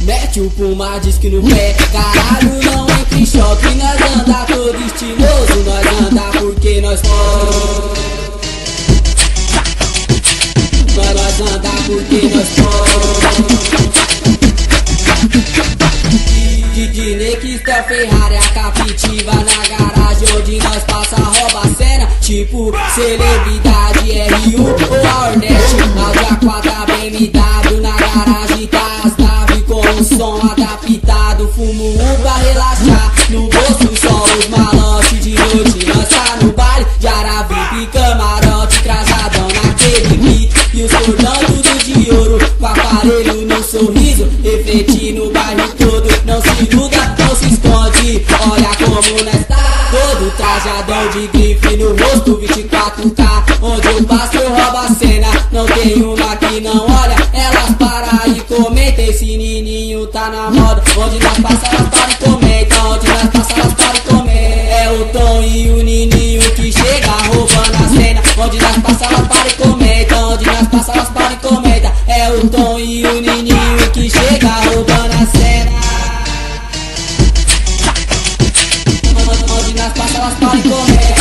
Mete o puma, diz que no pé. Caralho, não entra em choque. Nós anda todo estiloso. Nós anda porque nós pode. Nós anda porque nós pode. De Nequista, Ferrari, a Captiva na garagem, onde nós passa rouba a cena. Tipo celebridade RU ou a Hornet. Audi A4, BMW na garagem, tá as naves com o som adaptado. Fumo pra relaxar, no bolso só os malotes. De noite nós tá no baile, de Aravipe, camarote, trasadão naquele beat. E os cordão tudo de ouro, com aparelho no sorriso, refleti no bairro todo. Não se iluda, não se esconde, olha como nós tá. Todo trajadão de grife no rosto, 24K. Onde eu passo eu roubo a cena, não tem uma que não olha. Elas param e comentam, esse nininho tá na moda. Onde nós passa elas param e comentam, onde nós passa elas param e comentam. É o Tom e o nininho que chega roubando a cena. Onde nós passa elas param e comentam, onde nós passa elas param e comentam. É o Tom e o nininho que chega roubando a cena. Onde nós passa elas param e comentam.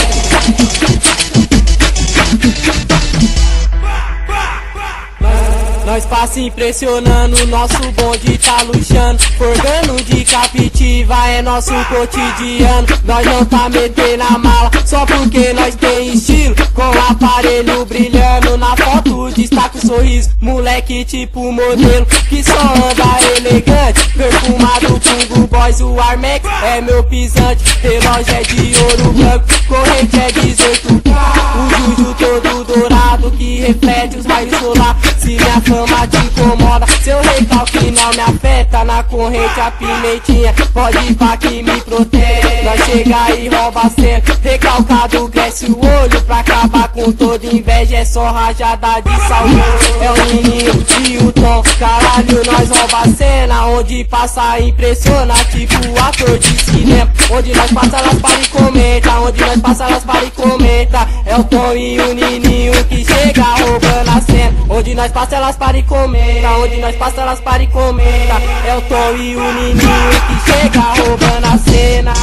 Nós passa impressionando, nosso bonde tá luxando. Forgando de Captiva é nosso cotidiano. Nós não tá metendo a mala só porque nós tem estilo. Com aparelho brilhando, na foto destaca o sorriso. Moleque tipo modelo, que só anda elegante. Perfumado Fungo Boys, o Armex é meu pisante. Relógio é de ouro branco, corrente é 18K. O Juju todo dourado que reflete os raios solar. Se minha fama te incomoda, seu recalque não me afeta. Na corrente a pimentinha, pode ir pra que me protege. Nós chega e rouba a cena, recalcado cresce o olho. Pra acabar com toda inveja é só rajada de saúde. É o Nininho e o Tom, caralho nós rouba a cena. Onde passa impressiona, tipo ator de cinema. Onde nós passa elas para e comenta, onde nós passa elas para e comenta. É o Tom e o Nininho que chega roubando a cena. Onde nós passa elas para e comenta, onde nós passa elas para e comenta. É o Tom e o Nininho que chega roubando a cena.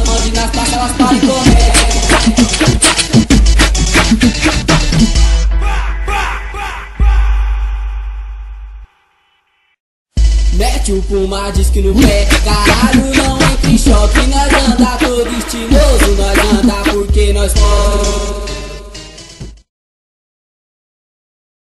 Onde nós passa elas para e comenta. Mete o puma, diz que no pé. Caralho, não entra em choque. Nós anda todo estiloso. Nós anda porque nós pode.